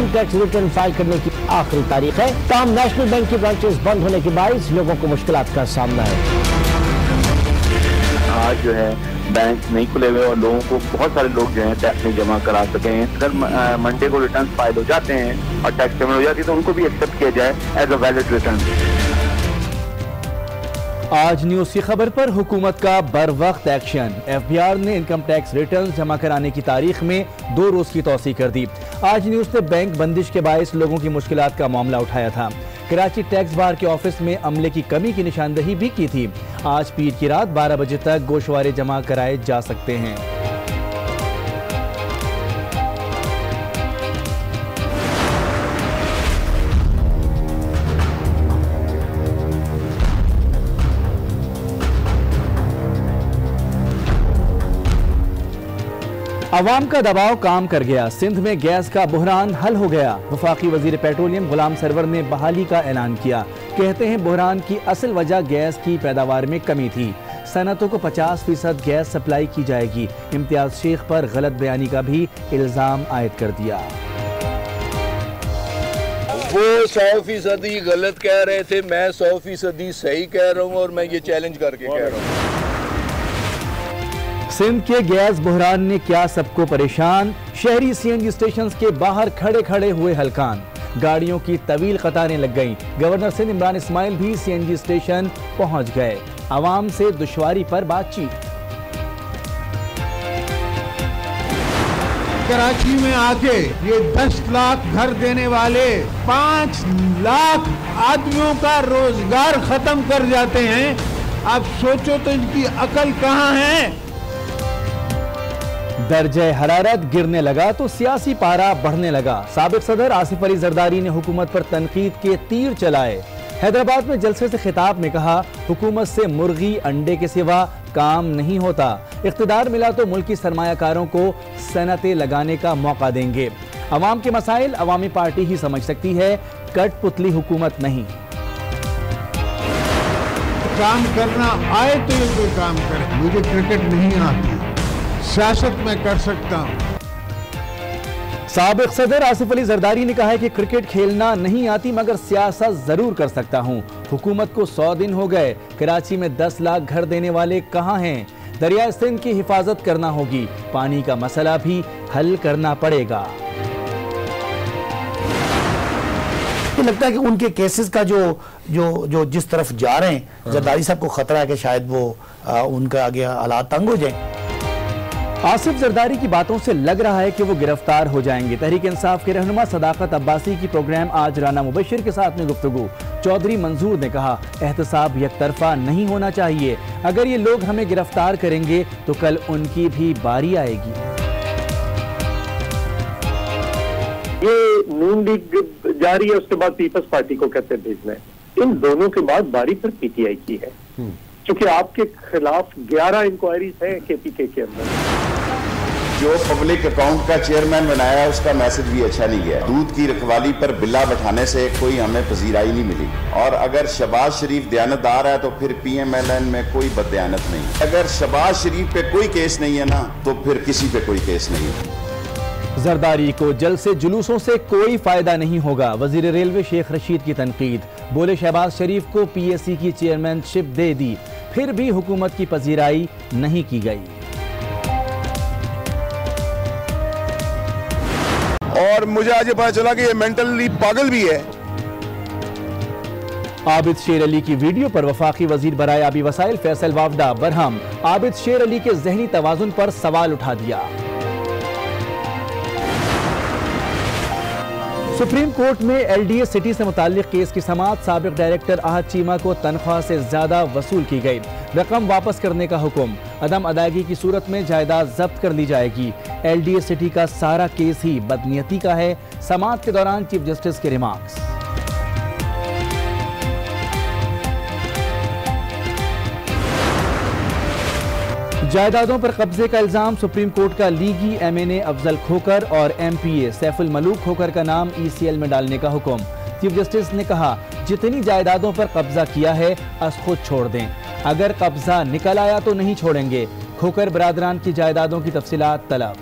Income tax return file करने की आखिरी तारीख है। तमाम नेशनल बैंक की ब्रांचेस बंद होने के बायस लोगों को मुश्किलात का सामना है। आज जो है बैंक नहीं खुले हुए और लोगों को बहुत सारे लोग जो हैं टैक्स नहीं जमा करा सके हैं। अगर मंडे को रिटर्न फाइल हो जाते हैं और टैक्स पेमेंट हो जाती है तो उनको भी एक्सेप्ट किया जाए एज अ वैलिड रिटर्न। आज न्यूज की खबर पर हुकूमत का बर वक्त एक्शन। FBI ने इनकम टैक्स रिटर्न जमा कराने की तारीख में 2 रोज की तौसीह कर दी। आज न्यूज ने बैंक बंदिश के बायस लोगों की मुश्किलात का मामला उठाया था। कराची टैक्स बार के ऑफिस में अमले की कमी की निशानदही भी की थी। आज पीर की रात 12 बजे तक गोशवारे जमा कराए जा सकते हैं। अवाम का दबाव काम कर गया। सिंध में गैस का बुहरान हल हो गया। वफाकी वजीर पेट्रोलियम गुलाम सरवर ने बहाली का ऐलान किया। कहते हैं बुहरान की असल वजह गैस की पैदावार में कमी थी। सनतों को 50% गैस सप्लाई की जाएगी। इम्तियाज शेख पर गलत बयानी का भी इल्जाम आयद कर दिया। वो 100% गलत कह रहे थे, मैं 100% सही कह रहा हूँ और मैं ये चैलेंज करके कह रहा हूँ। सिंध के गैस बुहरान ने किया सबको परेशान। शहरी CNG स्टेशन के बाहर खड़े खड़े हुए हलकान। गाड़ियों की तवील कतारें लग गईं। गवर्नर सिंध इमरान इस्माइल भी CNG स्टेशन पहुंच गए। आवाम से दुश्वारी पर बातचीत। कराची में आके ये 10 लाख घर देने वाले 5 लाख आदमियों का रोजगार खत्म कर जाते हैं। आप सोचो तो इनकी अकल कहाँ है। दर्जे हरारत गिरने लगा तो सियासी पारा बढ़ने लगा। साबिक सदर आसिफ अली जरदारी ने हुकूमत पर तनकीद के तीर चलाए। हैदराबाद में जलसे से खिताब में कहा, हुकूमत से मुर्गी अंडे के सिवा काम नहीं होता। इख्तिदार मिला तो मुल्की सरमायाकारों को सनतें लगाने का मौका देंगे। अवाम के मसाइल अवामी पार्टी ही समझ सकती है, कठपुतली हुकूमत नहीं। काम करना आए तो ये कोई काम करे। मुझे क्रिकेट नहीं आती, सियासत में कर सकता हूं। साबिक सदर आसिफ अली जरदारी ने कहा है कि क्रिकेट खेलना नहीं आती मगर सियासत जरूर कर सकता हूं। हुकूमत को 100 दिन हो गए। कराची में 10 लाख घर देने वाले कहां हैं। दरिया सिंध की हिफाजत करना होगी। पानी का मसला भी हल करना पड़ेगा। लगता है कि उनके केसेस का जो जिस तरफ जा रहे हैं, जरदारी साहब को खतरा है कि शायद वो उनका आगे हालात तंग हो जाए। आसिफ जरदारी की बातों से लग रहा है कि वो गिरफ्तार हो जाएंगे। तहरीक इंसाफ के रहनुमा सदाकत अब्बासी की प्रोग्राम आज राना मुबशिर के साथ में गुफ्तगू। चौधरी मंजूर ने कहा, एहतसाब यकतरफा नहीं होना चाहिए। अगर ये लोग हमें गिरफ्तार करेंगे तो कल उनकी भी बारी आएगी। ये नून लीग जारी है, उसके बाद पीपल्स पार्टी को कैसे भेजना है। इन दोनों के बाद बारी पर PTI की है, क्योंकि आपके खिलाफ 11 इंक्वायरीज हैं KPK के अंदर। जो पब्लिक अकाउंट का चेयरमैन बनाया उसका मैसेज भी अच्छा नहीं गया। दूध की रखवाली पर बिल्ला बैठाने से कोई हमें पजीराई नहीं मिली। और अगर शहबाज शरीफ दयानतदार है तो फिर PMLN में कोई बददयानत नहीं। अगर शहबाज शरीफ पे कोई केस नहीं है ना, तो फिर किसी पे कोई केस नहीं है। जरदारी को जलसे जुलूसों से कोई फायदा नहीं होगा। वजीर रेलवे शेख रशीद की तनकीद। बोले, शहबाज शरीफ को PSC की चेयरमैनशिप दे दी, फिर भी हुकूमत की पजीराई नहीं की गई। और मुझे आज पता चला कि ये मेंटली पागल भी है। आबिद शेर अली की वीडियो पर वफाकी वजीर बराए आबी वसाइल फैसल वावडा बरहम। आबिद शेर अली के जहनी तवाजुन पर सवाल उठा दिया। सुप्रीम कोर्ट में LDA सिटी से मुताल्लिक केस की समाअत। साबिक डायरेक्टर आहद चीमा को तनख्वाह से ज्यादा वसूल की गई। रकम वापस करने का हुक्म। अदम अदायगी की सूरत में जायदाद जब्त कर ली जाएगी। LDA सिटी का सारा केस ही बदनीयती का है। समाअत के दौरान चीफ जस्टिस के रिमार्क्स। जायदादों पर कब्जे का इल्जाम। सुप्रीम कोर्ट का लीगी MNA अफजल खोकर और MPA सैफुल मलूक खोकर का नाम ECL में डालने का हुक्म। चीफ जस्टिस ने कहा, जितनी जायदादों पर कब्जा किया है अस खुद छोड़ दें। अगर कब्जा निकल आया तो नहीं छोड़ेंगे। खोकर बरादरान की जायदादों की तफसीलात तलब।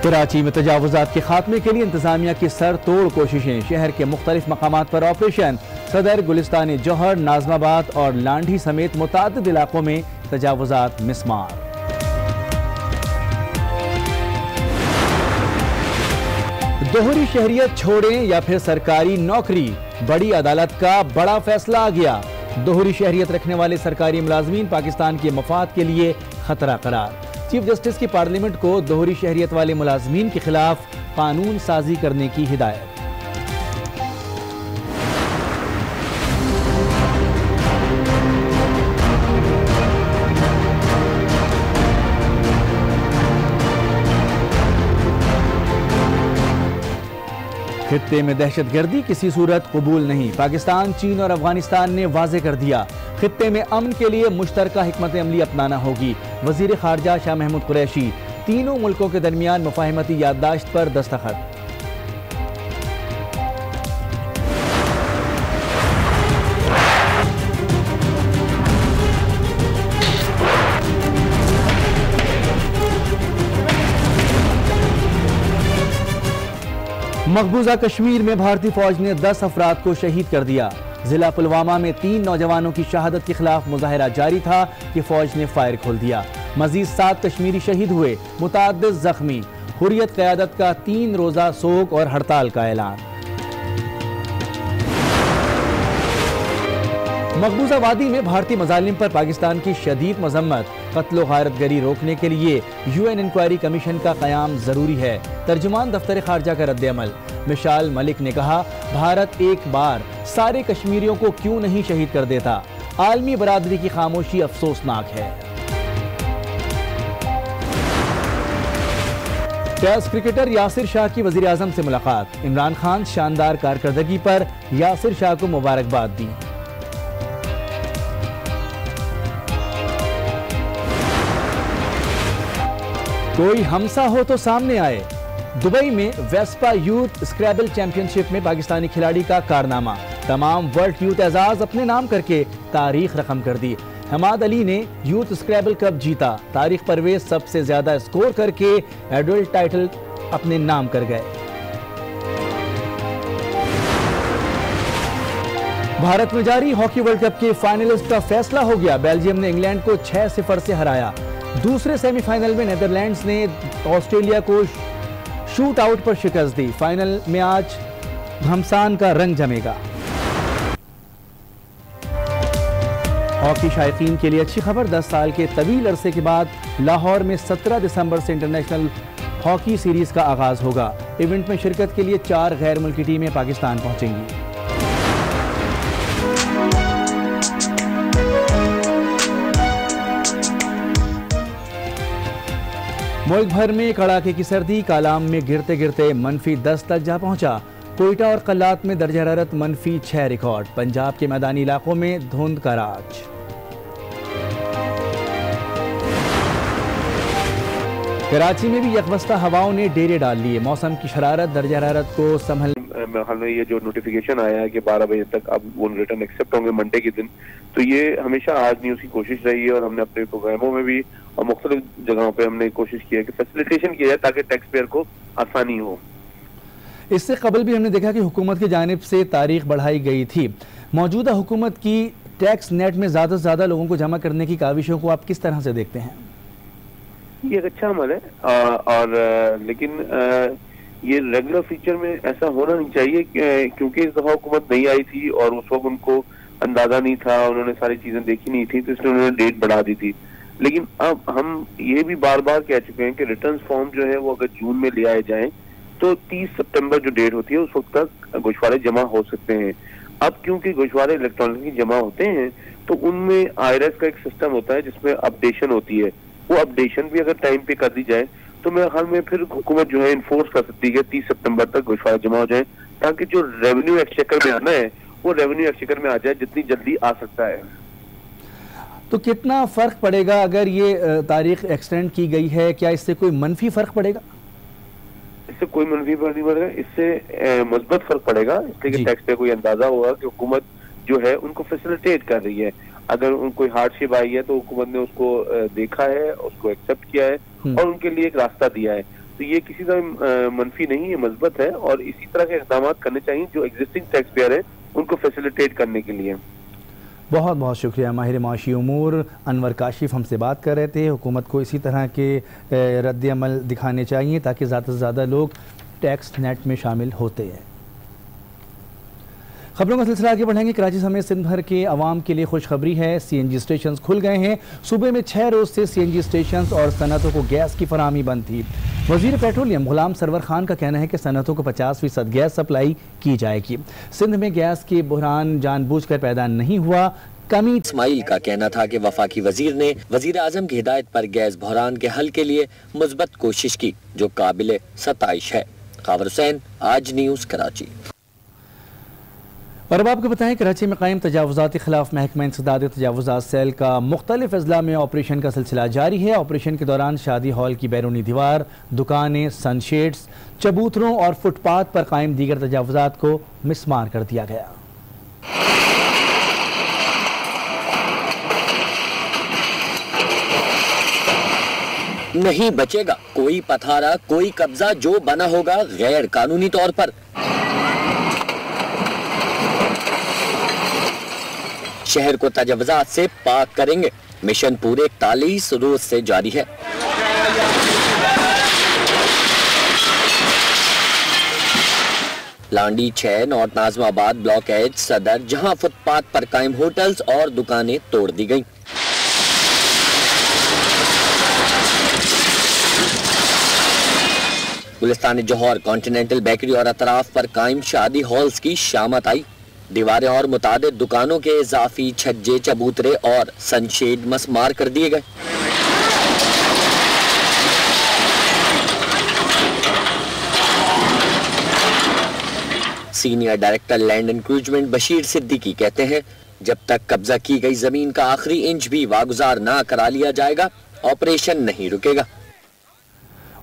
कराची में तजावुजात के खात्मे के लिए इंतजामिया की सर तोड़ कोशिशें, शहर के मुख्तलिफ मकामात पर ऑपरेशन। सदर, गुलिस्तान जौहर, नाजमाबाद और लांढी समेत मुतादिद इलाकों में तजावुजात मिसमार। दोहरी शहरियत छोड़ें या फिर सरकारी नौकरी, बड़ी अदालत का बड़ा फैसला आ गया। दोहरी शहरियत रखने वाले सरकारी मुलाजमीन पाकिस्तान के मफाद के लिए खतरा करार। चीफ जस्टिस की पार्लियामेंट को दोहरी शहरियत वाले मुलाजमीन के खिलाफ कानून साजी करने की हिदायत। खित्ते में दहशतगर्दी किसी सूरत कबूल नहीं, पाकिस्तान, चीन और अफगानिस्तान ने वाजे कर दिया। खित्ते में अमन के लिए मुश्तरका हिकमत अमली अपनाना होगी। वजीर खारजा शाह महमूद कुरैशी, तीनों मुल्कों के दरमियान मुफाहिमती याददाश्त पर दस्तखत। मकबूजा कश्मीर में भारतीय फौज ने 10 अफराद को शहीद कर दिया। जिला पुलवामा में 3 नौजवानों की शहादत के खिलाफ मुजाहिरा जारी था कि फौज ने फायर खोल दिया। मजीद 7 कश्मीरी शहीद हुए, मुताद्दिद जख्मी। हुर्रियत क़यादत का 3 रोज़ा सोग और हड़ताल का ऐलान। मकबूजा वादी में भारतीय मजालिम पर पाकिस्तान की शदीद मजम्मत। कत्ल गारतगरी रोकने के लिए UN इंक्वायरी कमीशन का क़याम जरूरी है। तर्जुमान दफ्तर खारजा का रद्द-ए-अमल। मिशाल मलिक ने कहा, भारत एक बार सारे कश्मीरियों को क्यों नहीं शहीद कर देता। आलमी बरादरी की खामोशी अफसोसनाक है। टेस्ट क्रिकेटर यासिर शाह की वजीर आजम से मुलाकात। इमरान खान शानदार कारकर्दगी पर यासिर शाह को मुबारकबाद दी। कोई हमसा हो तो सामने आए। दुबई में वेस्पा यूथ स्क्रैबल चैंपियनशिप में पाकिस्तानी खिलाड़ी का कारनामा। तमाम वर्ल्ड यूथ एजाज अपने नाम करके तारीख रकम कर दी। हमाद अली ने यूथ स्क्रैबल कप जीता। तारिक परवेज सबसे ज्यादा स्कोर करके एडल्ट टाइटल अपने नाम कर गए। भारत में जारी हॉकी वर्ल्ड कप के फाइनलिस्ट का फैसला हो गया। बेल्जियम ने इंग्लैंड को 6-0 से हराया। दूसरे सेमीफाइनल में नेदरलैंड्स ने ऑस्ट्रेलिया को शूट आउट पर शिकस्त दी। फाइनल में आज घमसान का रंग जमेगा। हॉकी शायकीन के लिए अच्छी खबर, 10 साल के तवील अरसे के बाद लाहौर में 17 दिसंबर से इंटरनेशनल हॉकी सीरीज का आगाज होगा। इवेंट में शिरकत के लिए 4 गैर मुल्की टीमें पाकिस्तान पहुंचेंगी। मुल्क भर में कड़ाके की सर्दी, कालाम में गिरते गिरते -10 तक जा पहुंचा। कोयटा और कल्लात में दर्जा हरारत -6 रिकॉर्ड। पंजाब के मैदानी इलाकों में धुंध का राज। कराची में भी यकवस्ता हवाओं ने डेरे डाल लिए। मौसम की शरारत दर्जा हरारत को संभल। में ये जो नोटिफिकेशन आया है कि 12 बजे तक अब वो रिटर्न एक्सेप्ट होंगे मंडे के दिन, तो ये हमेशा आज नहीं उसकी कोशिश रही है और हमने अपने प्रोग्रामों में भी और मुख्तलिफ जगहों पे हमने कोशिश की है कि फैसिलिटेशन किया जाए ताकि टैक्स पेयर को आसानी हो। इससे कबल भी हमने देखा कि हुकूमत की जानिब से तारीख बढ़ाई गई थी। मौजूदा हुकूमत की टैक्स नेट में ज़्यादा से ज़्यादा लोगों को जमा करने की काविशों को आप किस तरह से देखते हैं? ये एक अच्छा अमल है लेकिन ये रेगुलर फीचर में ऐसा होना नहीं चाहिए क्योंकि इस दफा हुकूमत नहीं आई थी और उस वक्त उनको अंदाजा नहीं था, उन्होंने सारी चीजें देखी नहीं थी, तो इसलिए उन्होंने डेट बढ़ा दी थी। लेकिन अब हम ये भी बार बार कह चुके हैं कि रिटर्न फॉर्म जो है वो अगर जून में ले आए जाएं तो 30 सितंबर जो डेट होती है उस वक्त तक गोशवारे जमा हो सकते हैं। अब क्योंकि गोशवारे इलेक्ट्रॉनिकली जमा होते हैं तो उनमें IRS का एक सिस्टम होता है जिसमें अपडेशन होती है। वो अपडेशन भी अगर टाइम पे कर दी जाए तो मेरे ख्याल में फिर हुकूमत जो है इन्फोर्स कर सकती है 30 सितंबर तक गोशवारे जमा हो जाए ताकि जो रेवेन्यू एक्सचेकर में आना है वो रेवेन्यू एक्सचेकर में आ जाए जितनी जल्दी आ सकता है। तो कितना फर्क पड़ेगा अगर ये तारीख एक्सटेंड की गई है? क्या इससे कोई मनफी फर्क पड़ेगा? इससे कोई मनफी फर्क नहीं पड़ेगा, इससे मुस्बत फर्क पड़ेगा, इसलिए कि टैक्स पे कोई अंदाजा होगा कि हुकूमत जो है उनको फैसिलिटेट कर रही है। अगर कोई हार्डशिप आई है तो हुकूमत ने उसको देखा है, उसको एक्सेप्ट किया है और उनके लिए एक रास्ता दिया है। तो ये किसी तरह मनफी नहीं है, मस्बत है, और इसी तरह के इक़दाम करने चाहिए जो एग्जिस्टिंग टैक्स पेयर है उनको फैसिलिटेट करने के लिए। बहुत बहुत शुक्रिया। माहिर माशी उमूर अनवर काशिफ हमसे बात कर रहे थे। हुकूमत को इसी तरह के रद्द अमल दिखाने चाहिए ताकि ज़्यादा से ज़्यादा लोग टैक्स नेट में शामिल होते हैं। खबरों का सिलसिला आगे बढ़ेंगे। कराची समेत सिंध भर के अवाम के लिए खुशखबरी है। सीएनजी स्टेशन खुल गए हैं। सूबे में 6 रोज से सीएनजी स्टेशन और सनतों को गैस की फराहमी बंद थी। वजीर पेट्रोलियम गुलाम सरवर खान का कहना है कि सनतों को 50% गैस सप्लाई की जाएगी। सिंध में गैस के बहरान जानबूझकर पैदा नहीं हुआ। कमी इस्माइल का कहना था कि वफाकी वजीर ने वजीर आजम की हिदायत पर गैस बहरान के हल के लिए मुस्बत कोशिश की जो काबिल सताइश है। खावर हुसैन, आज न्यूज़, कराची। और अब आपको बताएं, कराची में कायम तजावुज़ात के खिलाफ महकमा इंसदाद तजावुज़ात सेल का मुख्तलिफ अजला में ऑपरेशन का सिलसिला जारी है। ऑपरेशन के दौरान शादी हॉल की बैरूनी दीवार, दुकानें, सनशेड्स, चबूतरों और फुटपाथ पर कायम दीगर तजावुज़ात को मिसमार कर दिया गया। नहीं बचेगा कोई पथारा, कोई कब्जा जो बना होगा गैर कानूनी तौर पर। शहर को तजावुज़ात से पाक करेंगे। मिशन पूरे 41 रोज से जारी है। Landhi 6, north Nazimabad, block H, Saddar, जहां फुटपाथ पर कायम होटल्स और दुकानें तोड़ दी गईं। गुलिस्तान जौहर, कॉन्टिनेंटल बेकरी और अतराफ पर कायम शादी हॉल्स की शामत आई। दीवारें और मुतादिद दुकानों के इजाफी छज्जे, चबूतरे और सनशेड मसमार कर दिए गए। Senior director land encroachment Bashir Siddiqui कहते हैं, जब तक कब्जा की गई जमीन का आखिरी इंच भी वागुजार ना करा लिया जाएगा, ऑपरेशन नहीं रुकेगा।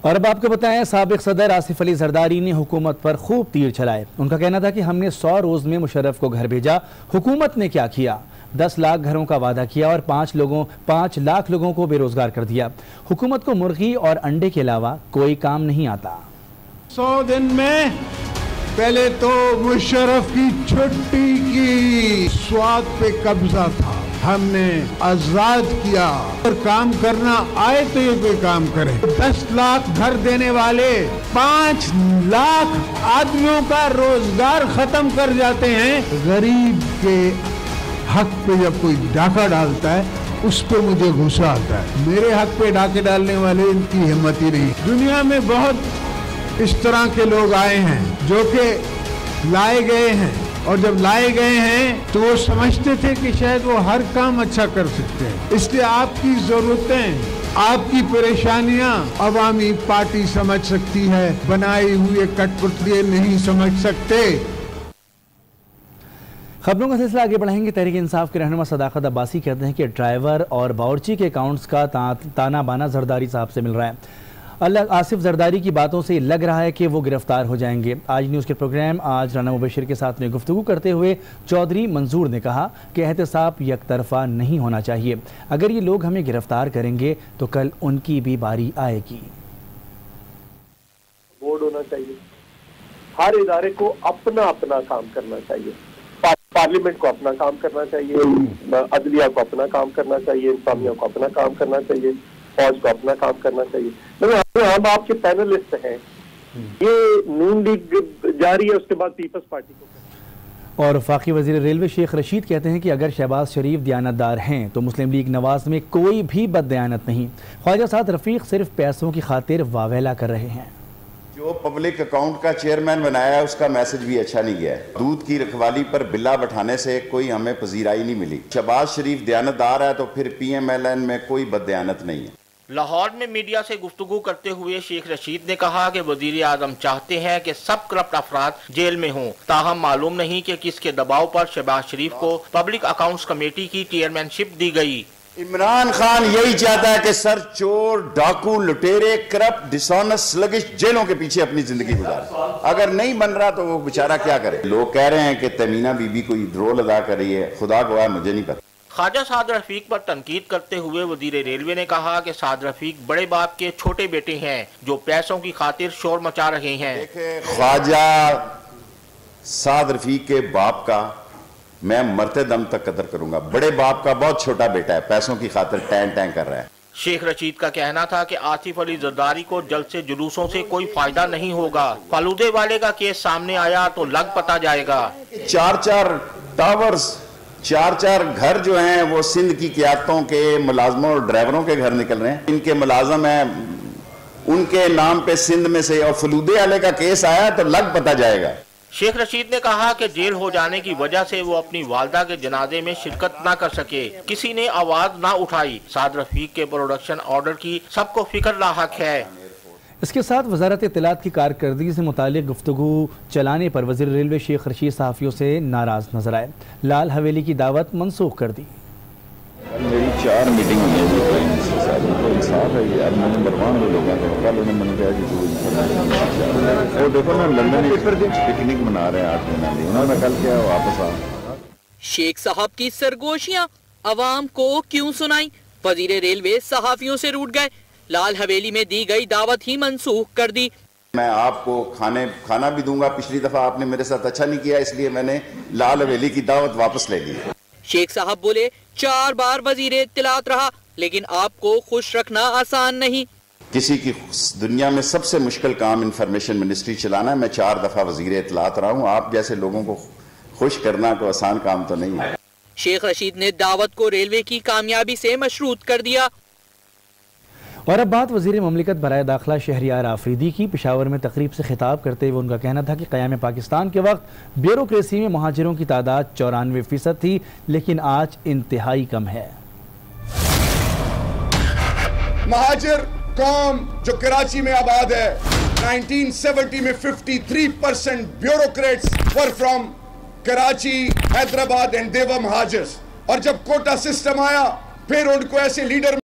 और अब आपको बताएं, साबिक सदर आसिफ अली जरदारी ने हुकूमत पर खूब तीर चलाए। उनका कहना था कि हमने 100 रोज में मुशर्रफ को घर भेजा। हुकूमत ने क्या किया? 10 लाख घरों का वादा किया और 5 लाख लोगों को बेरोजगार कर दिया। हुकूमत को मुर्गी और अंडे के अलावा कोई काम नहीं आता। 100 दिन में पहले तो मुशर्रफ की छुट्टी की स्वाद पे कब्जा था, हमने आजाद किया और काम करना आए तो ये कोई काम करे। 10 लाख घर देने वाले 5 लाख आदमियों का रोजगार खत्म कर जाते हैं। गरीब के हक पे जब कोई डाका डालता है उस पे मुझे गुस्सा आता है। मेरे हक पे डाके डालने वाले इनकी हिम्मत ही नहीं। दुनिया में बहुत इस तरह के लोग आए हैं जो कि लाए गए हैं, और जब लाए गए हैं तो वो समझते थे कि शायद वो हर काम अच्छा कर सकते हैं। इसलिए आपकी जरूरतें, आपकी परेशानियां अवामी पार्टी समझ सकती है, बनाई हुए कठपुतलियां नहीं समझ सकते। खबरों का सिलसिला आगे बढ़ाएंगे। तहरीक इंसाफ के रहनुमा सदाकत अब्बासी कहते हैं कि ड्राइवर और बावर्ची के अकाउंट्स का ताना बाना जरदारी साहब से मिल रहा है। आसिफ जरदारी की बातों से लग रहा है कि वो गिरफ्तार हो जाएंगे। आज न्यूज़ के प्रोग्राम आज राना मुबशिर के साथ में गुफ्तगू करते हुए चौधरी मंजूर ने कहा कि एहतसाब यकतरफा नहीं होना चाहिए। अगर ये लोग हमें गिरफ्तार करेंगे तो कल उनकी भी बारी आएगी। बोर्ड होना चाहिए, हर इदारे को अपना अपना काम करना चाहिए। पार्लियामेंट को अपना काम करना चाहिए, अदलिया को अपना काम करना चाहिए, इंसामिया को अपना काम करना चाहिए, फौज को अपना काम करना चाहिए। हम आपके पैनलिस्ट हैं, ये नून लीग जारी है, उसके बाद पीपल्स पार्टी को। और वफाकी वजीर रेलवे शेख रशीद कहते हैं कि अगर शहबाज शरीफ दयानतदार हैं तो मुस्लिम लीग नवाज में कोई भी बददयानत नहीं। ख्वाजा साद रफीक सिर्फ पैसों की खातिर वावेला कर रहे हैं। जो पब्लिक अकाउंट का चेयरमैन बनाया है उसका मैसेज भी अच्छा नहीं गया है। दूध की रखवाली पर बिल्ला बैठाने से कोई हमें पजीराई नहीं मिली। शहबाज शरीफ दयानतदार है तो फिर PMLN में कोई बददयानत नहीं है। लाहौर में मीडिया से गुफ्तगू करते हुए शेख रशीद ने कहा कि वजीर आजम चाहते हैं कि सब करप्ट अफराद जेल में हों, ताहम मालूम नहीं कि किसके दबाव पर शहबाज शरीफ को पब्लिक अकाउंट्स कमेटी की चेयरमैनशिप दी गई। इमरान खान यही चाहता है कि सर चोर, डाकू, लुटेरे, करप्ट, डिसऑनेस्ट, स्लगिश जेलों के पीछे अपनी जिंदगी गुजारे। अगर नहीं बन रहा तो वो बेचारा क्या करे। लोग कह रहे हैं कि तमीना बीबी कोई रोल अदा कर रही है, खुदा गवाह मुझे नहीं पता। ख्वाजा साद रफीक पर तनकीद करते हुए वजीर रेलवे ने कहा कि साद रफीक बड़े बाप के छोटे बेटे हैं जो पैसों की खातिर शोर मचा रहे हैं। ख्वाजा साद रफीक के बाप का मैं मरते दम तक कदर करूंगा। बड़े बाप का बहुत छोटा बेटा है, पैसों की खातिर टैं टैं कर रहा है। शेख रशीद का कहना था कि आसिफ अली जरदारी को जल्द से जुलूसों से कोई फायदा नहीं होगा। फालूदे वाले का केस सामने आया तो लग पता जाएगा। 4-4 टावर्स, 4-4 घर जो हैं वो सिंध की क़यादतों के मुलाजमों और ड्राइवरों के घर निकल रहे हैं। इनके मुलाजम हैं, उनके नाम पे सिंध में से और फलूदे वाले का केस आया तो लग पता जाएगा। शेख रशीद ने कहा कि जेल हो जाने की वजह से वो अपनी वालदा के जनाजे में शिरकत न कर सके, किसी ने आवाज न उठाई। साद रफीक के प्रोडक्शन ऑर्डर की सबको फिक्र लाहक है। इसके साथ वजारत इत्तलात की कारकर्दगी से मुतालिक गुफ्तगू चलाने पर वज़ीर रेलवे शेख रशीद सहाफ़ियों से नाराज नजर आए। लाल हवेली की दावत मनसूख कर दी। मेरी 4 मीटिंग हुई है तो इंसाफ है यार, मैंने बरवान में लोगों को कल उन्होंने मैंने कहा कि वो देखो ना लंदन पिकनिक मना रहे हैं 8 महीना लिए, उन्होंने कल क्या वापस आ। शेख साहब की सरगोशियां अवाम को क्यों सुनाई? वजीर रेलवे सहाफियों से रूठ गए। लाल हवेली में दी गई दावत ही मनसूख कर दी। मैं आपको खाना भी दूंगा, पिछली दफा आपने मेरे साथ अच्छा नहीं किया इसलिए मैंने लाल हवेली की दावत वापस ले ली। शेख साहब बोले 4 बार वजीर इत्तलात रहा लेकिन आपको खुश रखना आसान नहीं। किसी की दुनिया में सबसे मुश्किल काम इंफॉर्मेशन मिनिस्ट्री चलाना है। मैं 4 दफा वजीर इत्तलात रहा हूँ, आप जैसे लोगों को खुश करना कोई आसान काम तो नहीं है। शेख रशीद ने दावत को रेलवे की कामयाबी से मशरूत कर दिया। और अब बात वज़ीर ममलिकत बराए दाखिला शहरियार आफरीदी की। पेशावर में तकरीब से खिताब करते हुए उनका कहना था कि क़याम पाकिस्तान के वक्त ब्यूरोक्रेसी में महाजिरों की तादाद 94% थी लेकिन आज इंतहाई कम है। महाजिर कौम जो कराची में आबाद है, 1970 में 53% bureaucrats were from Karachi, Hyderabad and देवा महाजिर्स। और जब कोटा सिस्टम आया फिर उनको ऐसे लीडर